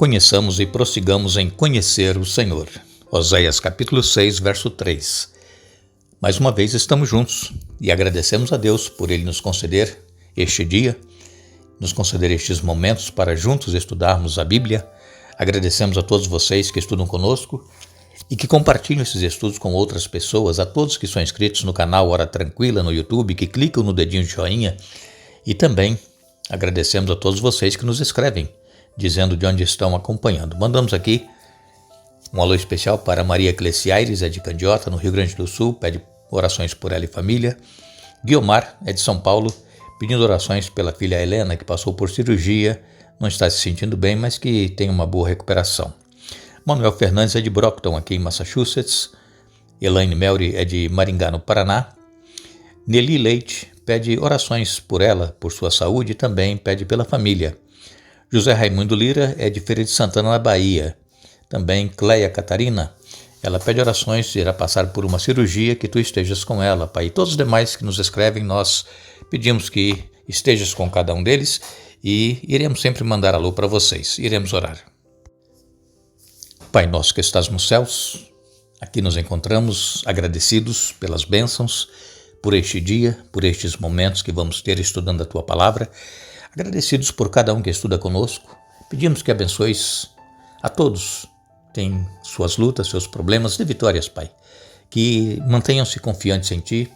Conheçamos e prossigamos em conhecer o Senhor. Oséias capítulo 6, verso 3. Mais uma vez estamos juntos e agradecemos a Deus por Ele nos conceder este dia, nos conceder estes momentos para juntos estudarmos a Bíblia. Agradecemos a todos vocês que estudam conosco e que compartilham esses estudos com outras pessoas, a todos que são inscritos no canal Hora Tranquila no YouTube, que clicam no dedinho de joinha, e também agradecemos a todos vocês que nos escrevem, dizendo de onde estão acompanhando. Mandamos aqui um alô especial para Maria Cleciaires, é de Candiota, no Rio Grande do Sul, pede orações por ela e família. Guiomar, é de São Paulo, pedindo orações pela filha Helena, que passou por cirurgia, não está se sentindo bem, mas que tem uma boa recuperação. Manuel Fernandes é de Brockton, aqui em Massachusetts. Elaine Melry é de Maringá, no Paraná. Nelly Leite pede orações por ela, por sua saúde, e também pede pela família. José Raimundo Lira é de Feira de Santana, na Bahia. Também Cleia Catarina, ela pede orações, irá passar por uma cirurgia, que tu estejas com ela, Pai. E todos os demais que nos escrevem, nós pedimos que estejas com cada um deles e iremos sempre mandar alô para vocês. Iremos orar. Pai nosso que estás nos céus, aqui nos encontramos agradecidos pelas bênçãos, por este dia, por estes momentos que vamos ter estudando a Tua Palavra. Agradecidos por cada um que estuda conosco, pedimos que abençoes a todos. Tem suas lutas, seus problemas, de vitórias, Pai. Que mantenham-se confiantes em Ti,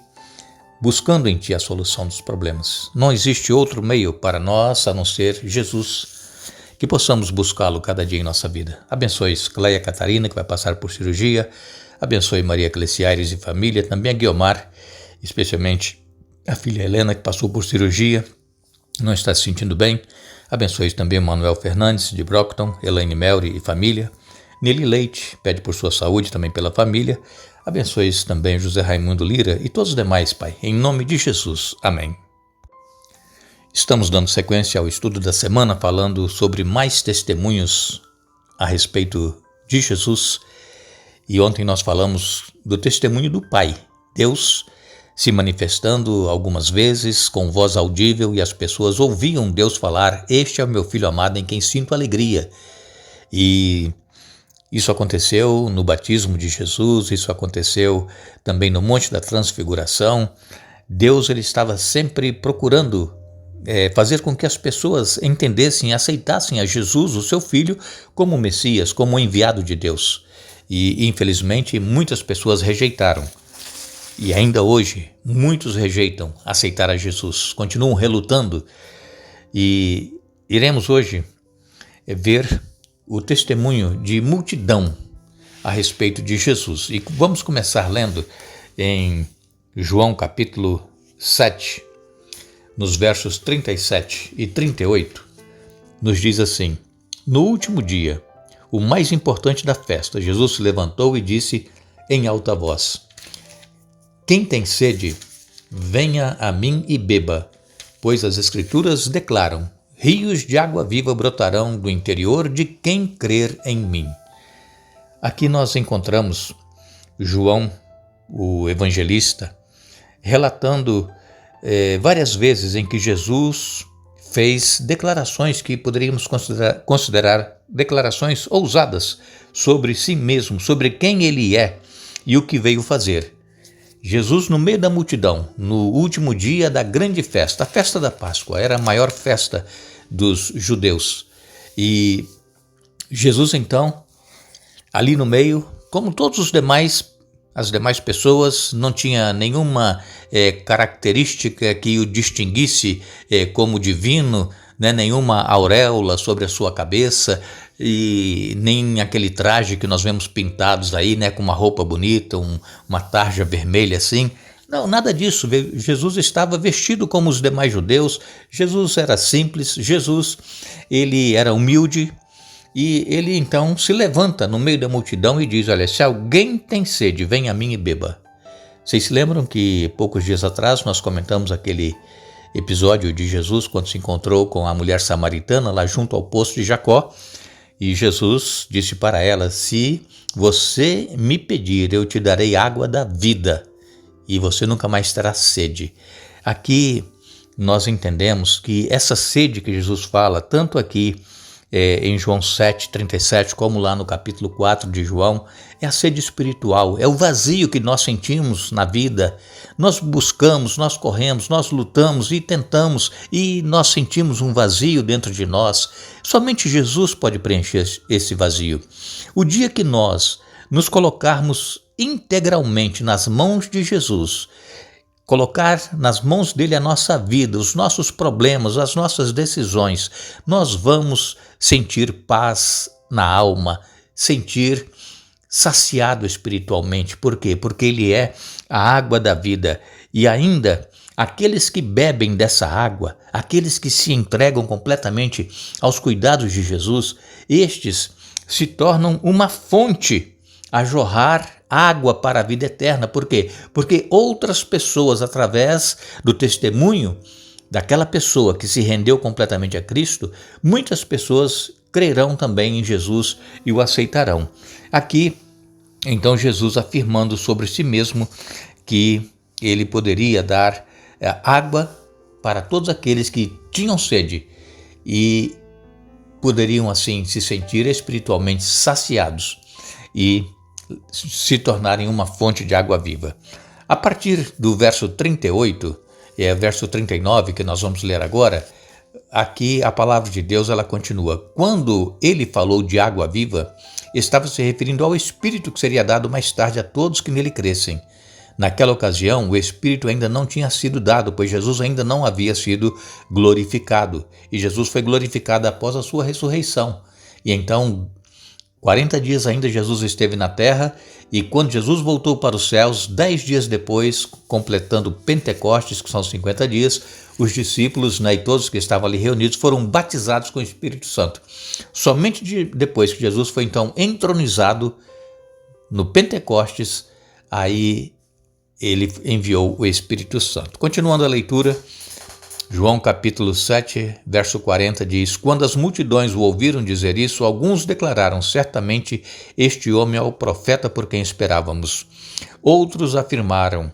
buscando em Ti a solução dos problemas. Não existe outro meio para nós a não ser Jesus. Que possamos buscá-lo cada dia em nossa vida. Abençoe Cleia Catarina, que vai passar por cirurgia. Abençoe Maria Cleciaires e família. Também a Guiomar, especialmente a filha Helena, que passou por cirurgia, não está se sentindo bem. Abençoe também Manuel Fernandes, de Brockton, Elaine Melry e família. Nelly Leite pede por sua saúde, também pela família. Abençoe também José Raimundo Lira e todos os demais, Pai. Em nome de Jesus. Amém. Estamos dando sequência ao estudo da semana, falando sobre mais testemunhos a respeito de Jesus. E ontem nós falamos do testemunho do Pai, Deus se manifestando algumas vezes com voz audível, e as pessoas ouviam Deus falar: "Este é o meu Filho amado em quem sinto alegria". E isso aconteceu no batismo de Jesus, isso aconteceu também no Monte da Transfiguração. Deus, ele estava sempre procurando fazer com que as pessoas entendessem e aceitassem a Jesus, o seu Filho, como o Messias, como o enviado de Deus. E infelizmente muitas pessoas rejeitaram. E ainda hoje, muitos rejeitam aceitar a Jesus, continuam relutando. E iremos hoje ver o testemunho de multidão a respeito de Jesus. E vamos começar lendo em João capítulo 7, nos versos 37 e 38, nos diz assim: "No último dia, o mais importante da festa, Jesus se levantou e disse em alta voz: Quem tem sede, venha a mim e beba, pois as Escrituras declaram: rios de água viva brotarão do interior de quem crer em mim." Aqui nós encontramos João, o evangelista, relatando várias vezes em que Jesus fez declarações que poderíamos considerar declarações ousadas sobre si mesmo, sobre quem ele é e o que veio fazer. Jesus, no meio da multidão, no último dia da grande festa, a festa da Páscoa, era a maior festa dos judeus. E Jesus, então, ali no meio, como todos as demais pessoas, não tinha nenhuma característica que o distinguisse como divino, né? Nenhuma auréola sobre a sua cabeça, e nem aquele traje que nós vemos pintados aí, né, com uma roupa bonita, uma tarja vermelha assim. Não, nada disso. Jesus estava vestido como os demais judeus. Jesus era simples. Jesus, ele era humilde, e ele então se levanta no meio da multidão e diz: olha, se alguém tem sede, venha a mim e beba. Vocês se lembram que poucos dias atrás nós comentamos aquele episódio de Jesus quando se encontrou com a mulher samaritana lá junto ao poço de Jacó? E Jesus disse para ela: se você me pedir, eu te darei água da vida e você nunca mais terá sede. Aqui nós entendemos que essa sede que Jesus fala, tanto aqui em João 7,37, como lá no capítulo 4 de João, é a sede espiritual, é o vazio que nós sentimos na vida. Nós buscamos, nós corremos, nós lutamos e tentamos e nós sentimos um vazio dentro de nós. Somente Jesus pode preencher esse vazio. O dia que nós nos colocarmos integralmente nas mãos de Jesus, colocar nas mãos dele a nossa vida, os nossos problemas, as nossas decisões, nós vamos sentir paz na alma, sentir saciado espiritualmente. Por quê? Porque ele é a água da vida. E ainda, aqueles que bebem dessa água, aqueles que se entregam completamente aos cuidados de Jesus, estes se tornam uma fonte a jorrar água para a vida eterna. Por quê? Porque outras pessoas, através do testemunho daquela pessoa que se rendeu completamente a Cristo, muitas pessoas crerão também em Jesus e o aceitarão. Aqui, então, Jesus afirmando sobre si mesmo que ele poderia dar água para todos aqueles que tinham sede e poderiam assim se sentir espiritualmente saciados e se tornarem uma fonte de água viva. A partir do verso 38, verso 39 que nós vamos ler agora, aqui a palavra de Deus ela continua. Quando ele falou de água viva, estava se referindo ao Espírito que seria dado mais tarde a todos que nele crescem. Naquela ocasião, o Espírito ainda não tinha sido dado, pois Jesus ainda não havia sido glorificado. E Jesus foi glorificado após a sua ressurreição. E então, 40 dias ainda Jesus esteve na terra, e quando Jesus voltou para os céus, 10 dias depois, completando Pentecostes, que são 50 dias, os discípulos e todos que estavam ali reunidos foram batizados com o Espírito Santo. Somente depois que Jesus foi então entronizado no Pentecostes, aí ele enviou o Espírito Santo. Continuando a leitura, João capítulo 7, verso 40 diz: Quando as multidões o ouviram dizer isso, alguns declararam: certamente este homem é o profeta por quem esperávamos. Outros afirmaram: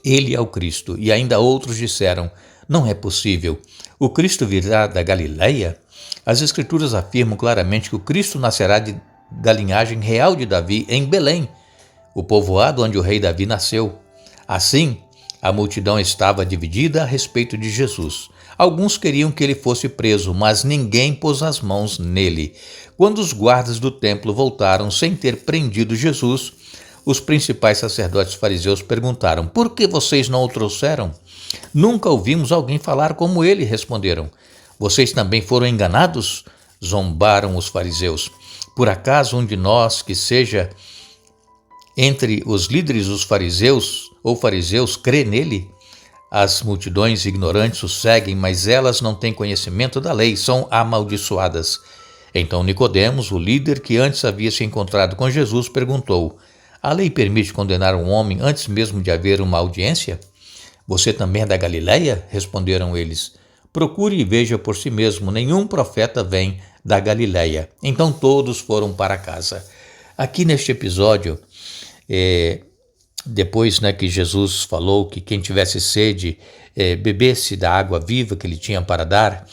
ele é o Cristo. E ainda outros disseram: não é possível. O Cristo virá da Galileia? As Escrituras afirmam claramente que o Cristo nascerá da linhagem real de Davi em Belém, o povoado onde o rei Davi nasceu. Assim, a multidão estava dividida a respeito de Jesus. Alguns queriam que ele fosse preso, mas ninguém pôs as mãos nele. Quando os guardas do templo voltaram sem ter prendido Jesus, os principais sacerdotes fariseus perguntaram: por que vocês não o trouxeram? Nunca ouvimos alguém falar como ele, responderam. Vocês também foram enganados? Zombaram os fariseus. Por acaso um de nós que seja entre os líderes dos fariseus ou fariseus crê nele? As multidões ignorantes o seguem, mas elas não têm conhecimento da lei, são amaldiçoadas. Então Nicodemos, o líder que antes havia se encontrado com Jesus, perguntou: a lei permite condenar um homem antes mesmo de haver uma audiência? Você também é da Galileia? Responderam eles. Procure e veja por si mesmo, nenhum profeta vem da Galileia. Então todos foram para casa. Aqui neste episódio, depois que Jesus falou que quem tivesse sede bebesse da água viva que ele tinha para dar,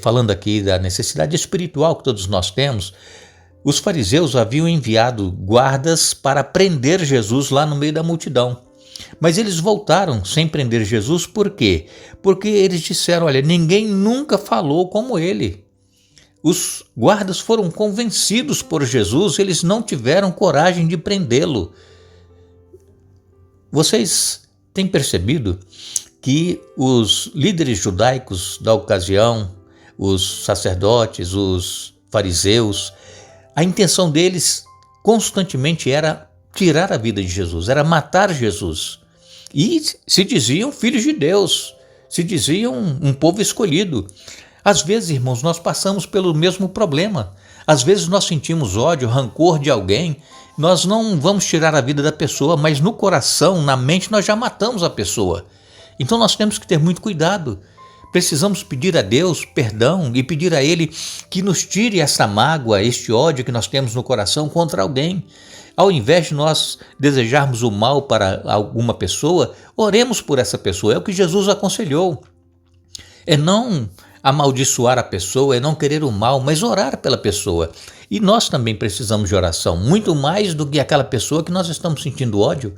falando aqui da necessidade espiritual que todos nós temos, os fariseus haviam enviado guardas para prender Jesus lá no meio da multidão. Mas eles voltaram sem prender Jesus, por quê? Porque eles disseram: olha, ninguém nunca falou como ele. Os guardas foram convencidos por Jesus, eles não tiveram coragem de prendê-lo. Vocês têm percebido que os líderes judaicos da ocasião, os sacerdotes, os fariseus, a intenção deles constantemente era tirar a vida de Jesus, era matar Jesus. E se diziam filhos de Deus, se diziam um povo escolhido. Às vezes, irmãos, nós passamos pelo mesmo problema. Às vezes nós sentimos ódio, rancor de alguém, nós não vamos tirar a vida da pessoa, mas no coração, na mente, nós já matamos a pessoa. Então nós temos que ter muito cuidado. Precisamos pedir a Deus perdão e pedir a Ele que nos tire essa mágoa, este ódio que nós temos no coração contra alguém. Ao invés de nós desejarmos o mal para alguma pessoa, oremos por essa pessoa. É o que Jesus aconselhou. É não amaldiçoar a pessoa, é não querer o mal, mas orar pela pessoa. E nós também precisamos de oração, muito mais do que aquela pessoa que nós estamos sentindo ódio.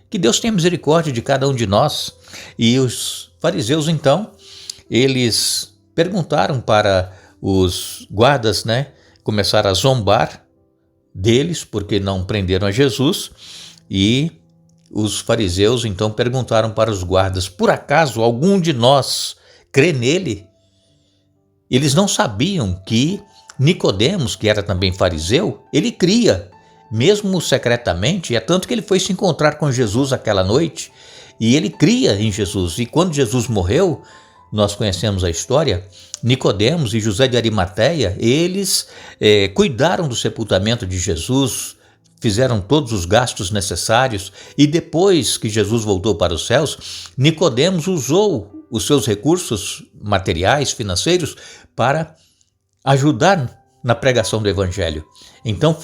Que Deus tenha misericórdia de cada um de nós. E os fariseus, então, eles perguntaram para os guardas, começaram a zombar deles, porque não prenderam a Jesus, e os fariseus, então, perguntaram para os guardas, por acaso algum de nós crê nele? Eles não sabiam que Nicodemos, que era também fariseu, ele cria, mesmo secretamente, é tanto que ele foi se encontrar com Jesus aquela noite, e ele cria em Jesus. E quando Jesus morreu, nós conhecemos a história, Nicodemos e José de Arimateia, eles cuidaram do sepultamento de Jesus, fizeram todos os gastos necessários, e depois que Jesus voltou para os céus, Nicodemos usou os seus recursos materiais, financeiros, para ajudar na pregação do evangelho. Então, os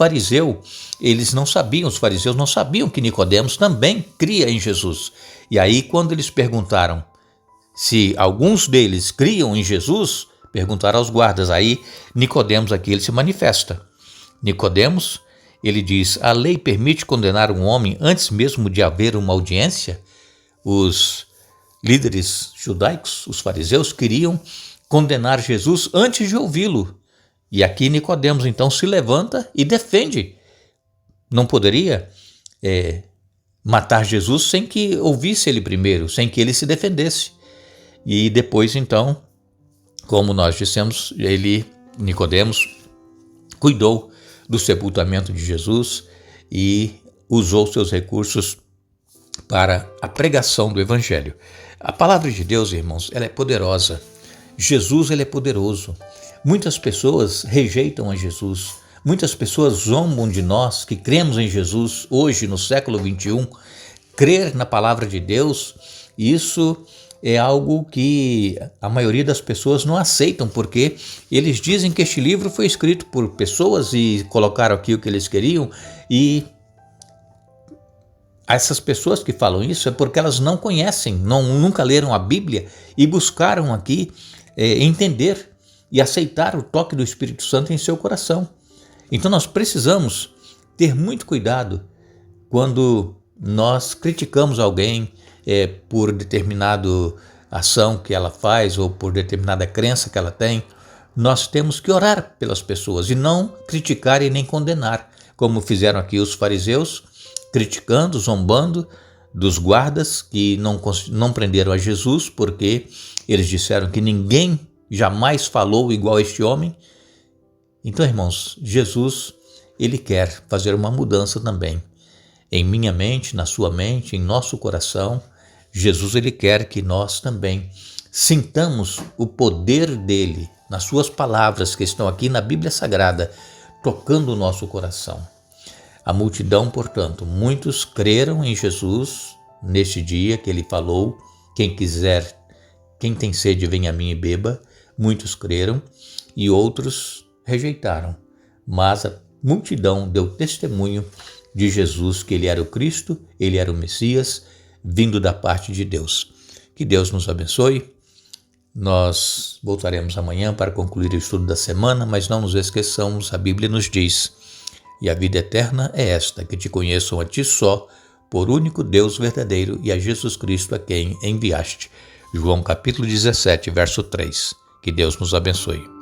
fariseus não sabiam que Nicodemos também cria em Jesus. E aí, quando eles perguntaram se alguns deles criam em Jesus, perguntaram aos guardas. Aí, Nicodemos aqui, ele se manifesta. Nicodemos, ele diz, a lei permite condenar um homem antes mesmo de haver uma audiência? Os líderes judaicos, os fariseus, queriam condenar Jesus antes de ouvi-lo. E aqui Nicodemos então se levanta e defende. Não poderia matar Jesus sem que ouvisse ele primeiro, sem que ele se defendesse. E depois então, como nós dissemos, Nicodemos, cuidou do sepultamento de Jesus e usou seus recursos para a pregação do evangelho. A palavra de Deus, irmãos, ela é poderosa. Jesus, ele é poderoso. Muitas pessoas rejeitam a Jesus. Muitas pessoas zombam de nós que cremos em Jesus hoje, no século 21. Crer na palavra de Deus, isso é algo que a maioria das pessoas não aceitam, porque eles dizem que este livro foi escrito por pessoas e colocaram aqui o que eles queriam, e essas pessoas que falam isso é porque elas não conhecem, nunca leram a Bíblia e buscaram aqui entender e aceitar o toque do Espírito Santo em seu coração. Então nós precisamos ter muito cuidado quando nós criticamos alguém por determinada ação que ela faz ou por determinada crença que ela tem. Nós temos que orar pelas pessoas e não criticar e nem condenar, como fizeram aqui os fariseus, criticando, zombando dos guardas que não prenderam a Jesus, porque eles disseram que ninguém jamais falou igual a este homem. Então, irmãos, Jesus, ele quer fazer uma mudança também. Em minha mente, na sua mente, em nosso coração, Jesus, ele quer que nós também sintamos o poder dele, nas suas palavras que estão aqui na Bíblia Sagrada, tocando o nosso coração. A multidão, portanto, muitos creram em Jesus neste dia que ele falou, quem tem sede, venha a mim e beba. Muitos creram e outros rejeitaram, mas a multidão deu testemunho de Jesus, que ele era o Cristo, ele era o Messias, vindo da parte de Deus. Que Deus nos abençoe. Nós voltaremos amanhã para concluir o estudo da semana, mas não nos esqueçamos, a Bíblia nos diz, e a vida eterna é esta, que te conheçam a ti só, por único Deus verdadeiro, e a Jesus Cristo a quem enviaste. João capítulo 17, verso 3. Que Deus nos abençoe.